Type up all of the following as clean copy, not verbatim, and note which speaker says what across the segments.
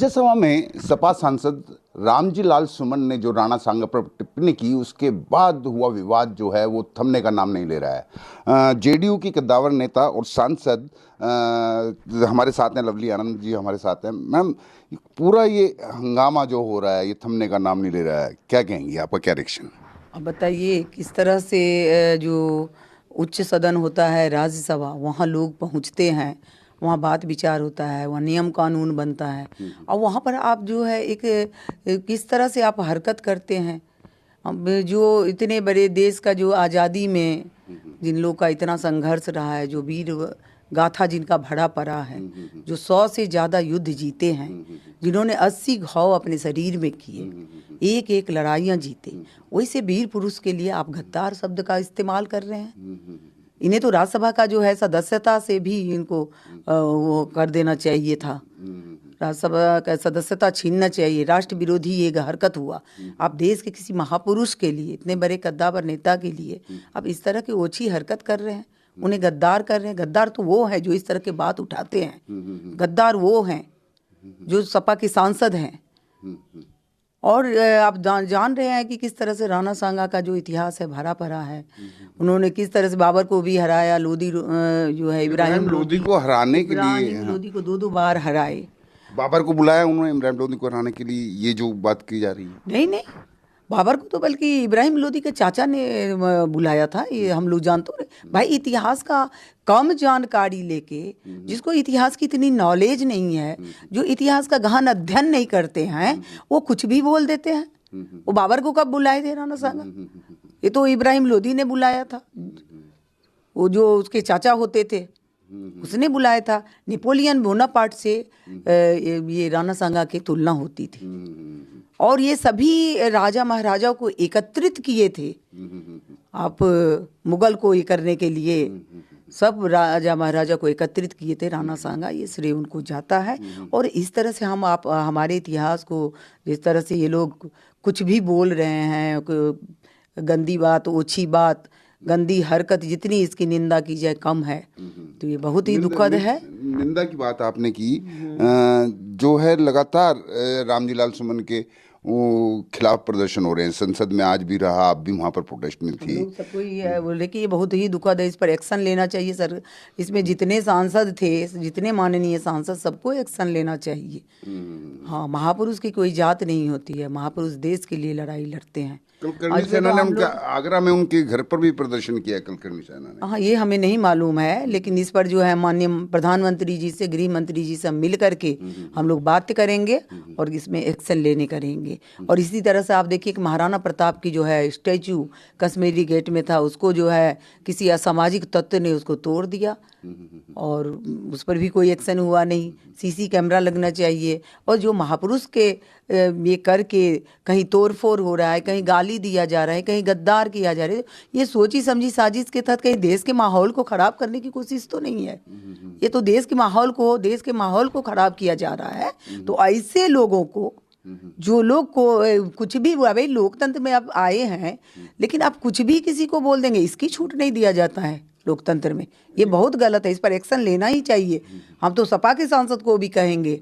Speaker 1: राज्यसभा में सपा सांसद रामजी लाल सुमन ने जो राणा सांगा पर टिप्पणी की, उसके बाद हुआ विवाद जो है वो थमने का नाम नहीं ले रहा है। जेडीयू की कद्दावर नेता और सांसद हमारे साथ हैं, लवली आनंद जी हमारे साथ हैं। मैम, पूरा ये हंगामा जो हो रहा है ये थमने का नाम नहीं ले रहा है, क्या कहेंगी, आपका क्या रिएक्शन?
Speaker 2: अब बताइए किस तरह से जो उच्च सदन होता है राज्यसभा, वहाँ लोग पहुँचते हैं, वहाँ बात विचार होता है, वहाँ नियम कानून बनता है और वहाँ पर आप जो है एक किस तरह से आप हरकत करते हैं। अब जो इतने बड़े देश का जो आज़ादी में जिन लोग का इतना संघर्ष रहा है, जो वीर गाथा जिनका भरा पड़ा है, जो 100 से ज़्यादा युद्ध जीते हैं, जिन्होंने 80 घाव अपने शरीर में किए, एक एक लड़ाइयाँ जीते, वैसे वीर पुरुष के लिए आप गद्दार शब्द का इस्तेमाल कर रहे हैं। इन्हें तो राज्यसभा का जो है सदस्यता से भी इनको वो कर देना चाहिए था, राज्यसभा का सदस्यता छीनना चाहिए। राष्ट्र विरोधी ये हरकत हुआ। आप देश के किसी महापुरुष के लिए, इतने बड़े कद्दावर नेता के लिए आप इस तरह की ओछी हरकत कर रहे हैं, उन्हें गद्दार कर रहे हैं। गद्दार तो वो है जो इस तरह के बात उठाते हैं, गद्दार वो हैं जो सपा के सांसद हैं। और आप जान रहे हैं कि किस तरह से राणा सांगा का जो इतिहास है भरा पड़ा है। उन्होंने किस तरह से बाबर को भी हराया, लोधी जो है इब्राहिम
Speaker 1: लोधी को हराने के लिए,
Speaker 2: इब्राहिम लोधी को दो बार हराए।
Speaker 1: बाबर को बुलाया उन्होंने इब्राहिम लोधी को हराने के लिए, ये जो बात की जा रही है।
Speaker 2: नहीं, बाबर को तो बल्कि इब्राहिम लोधी के चाचा ने बुलाया था, ये हम लोग जानते हैं। भाई इतिहास का कम जानकारी लेके, जिसको इतिहास की इतनी नॉलेज नहीं है, जो इतिहास का गहन अध्ययन नहीं करते हैं, वो कुछ भी बोल देते हैं। वो बाबर को कब बुलाए थे राणा सांगा? ये तो इब्राहिम लोधी ने बुलाया था, वो जो उसके चाचा होते थे उसने बुलाया था। नेपोलियन बोनापार्ट से ये राणा सांगा की तुलना होती थी और ये सभी राजा महाराजाओं को एकत्रित किए थे। आप मुगल को ये करने के लिए सब राजा महाराजा को एकत्रित किए थे राणा सांगा, ये श्रेय उनको जाता है। और इस तरह से हम आप हमारे इतिहास को जिस तरह से ये लोग कुछ भी बोल रहे हैं, गंदी बात, ओछी बात, गंदी हरकत, जितनी इसकी निंदा की जाए कम है। तो ये बहुत ही दुखद है।
Speaker 1: निंदा की बात आपने की, जो है लगातार रामजी लाल सुमन के खिलाफ प्रदर्शन हो रहे हैं, संसद में आज भी रहा, आप भी वहाँ पर प्रोटेस्ट में थी।
Speaker 2: सबको ये बोले कि ये बहुत ही दुखद है, इस पर एक्शन लेना चाहिए सर। इसमें जितने सांसद थे, जितने माननीय सांसद, सबको एक्शन लेना चाहिए। हाँ, महापुरुष की कोई जात नहीं होती है, महापुरुष देश के लिए लड़ाई लड़ते हैं।
Speaker 1: कुलकर्णी सेना ने उनके आगरा में उनके घर पर भी प्रदर्शन किया कुलकर्णी सेना ने।
Speaker 2: हाँ, ये हमें नहीं मालूम है, लेकिन इस पर जो है माननीय प्रधानमंत्री जी से, गृह मंत्री जी से मिल करके हम लोग बात करेंगे और इसमें एक्शन लेने करेंगे। और इसी तरह से आप देखिए कि महाराणा प्रताप की जो है स्टैचू कश्मीरी गेट में था, उसको जो है किसी असामाजिक तत्व ने उसको तोड़ दिया और उस पर भी कोई एक्शन हुआ नहीं। सीसी कैमरा लगना चाहिए। और जो महापुरुष के ये करके कहीं तोड़फोड़ हो रहा है, कहीं गाली दिया जा रहा है, कहीं गद्दार किया जा रहा है, ये सोची समझी साजिश के तहत कहीं देश के माहौल को खराब करने की कोशिश तो नहीं है। ये तो देश के माहौल को खराब किया जा रहा है। तो ऐसे लोगों को, जो लोग को कुछ भी, भाई लोकतंत्र में आप आए हैं, लेकिन आप कुछ भी किसी को बोल देंगे, इसकी छूट नहीं दिया जाता है लोकतंत्र में। ये बहुत गलत है, इस पर एक्शन लेना ही चाहिए। हम तो सपा के सांसद को भी कहेंगे,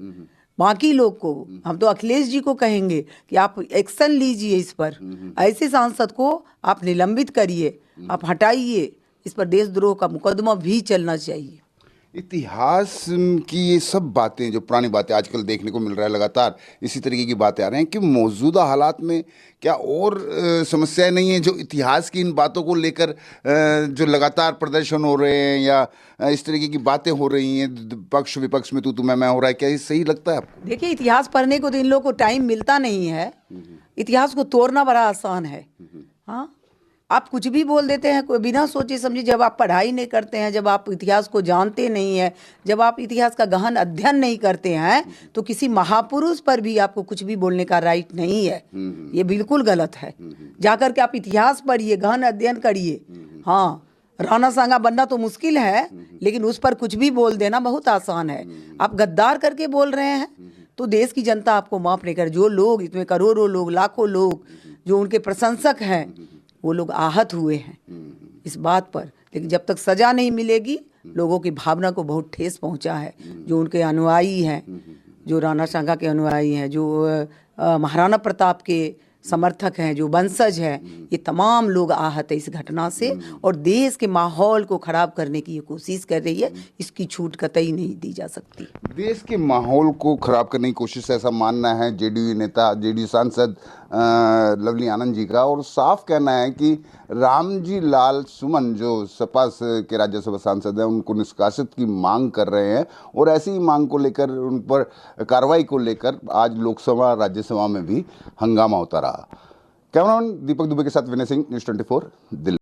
Speaker 2: बाकी लोग को, हम तो अखिलेश जी को कहेंगे कि आप एक्शन लीजिए इस पर। ऐसे सांसद को आप निलंबित करिए, आप हटाइए। इस पर देशद्रोह का मुकदमा भी चलना चाहिए।
Speaker 1: इतिहास की ये सब बातें, जो पुरानी बातें आजकल देखने को मिल रहा है, लगातार इसी तरीके की बातें आ रही हैं कि मौजूदा हालात में क्या और समस्याएं नहीं हैं जो इतिहास की इन बातों को लेकर जो लगातार प्रदर्शन हो रहे हैं या इस तरीके की बातें हो रही हैं, पक्ष विपक्ष में तू मैं हो रहा है, क्या ये सही लगता है आपको?
Speaker 2: देखिए, इतिहास पढ़ने को तो इन लोगों को टाइम मिलता नहीं है। इतिहास को तोड़ना बड़ा आसान है। हाँ, आप कुछ भी बोल देते हैं कोई बिना सोचे समझे। जब आप पढ़ाई नहीं करते हैं, जब आप इतिहास को जानते नहीं हैं, जब आप इतिहास का गहन अध्ययन नहीं करते हैं, तो किसी महापुरुष पर भी आपको कुछ भी बोलने का राइट नहीं है। ये बिल्कुल गलत है। जाकर के आप इतिहास पढ़िए, गहन अध्ययन करिए। हाँ, राणा सांगा बनना तो मुश्किल है, लेकिन उस पर कुछ भी बोल देना बहुत आसान है। आप गद्दार करके बोल रहे हैं तो देश की जनता आपको माफ नहीं करे। जो लोग, इसमें करोड़ों लोग, लाखों लोग जो उनके प्रशंसक हैं, वो लोग आहत हुए हैं इस बात पर। लेकिन जब तक सजा नहीं मिलेगी, लोगों की भावना को बहुत ठेस पहुंचा है। जो उनके अनुयायी हैं, जो राणा सांगा के अनुयायी हैं, जो महाराणा प्रताप के समर्थक हैं, जो वंशज है, ये तमाम लोग आहत है इस घटना से और देश के माहौल को खराब करने की ये कोशिश कर रही है। इसकी छूट कतई नहीं दी जा सकती।
Speaker 1: देश के माहौल को खराब करने की कोशिश, ऐसा मानना है जेडीयू नेता, जेडीयू सांसद लवली आनंद जी का। और साफ कहना है कि रामजी लाल सुमन जो सपा के राज्यसभा सांसद हैं, उनको निष्कासित की मांग कर रहे हैं और ऐसी ही मांग को लेकर, उन पर कार्रवाई को लेकर आज लोकसभा राज्यसभा में भी हंगामा होता रहा। कैमरामैन दीपक दुबे के साथ विनय सिंह, न्यूज़ 24 दिल्ली।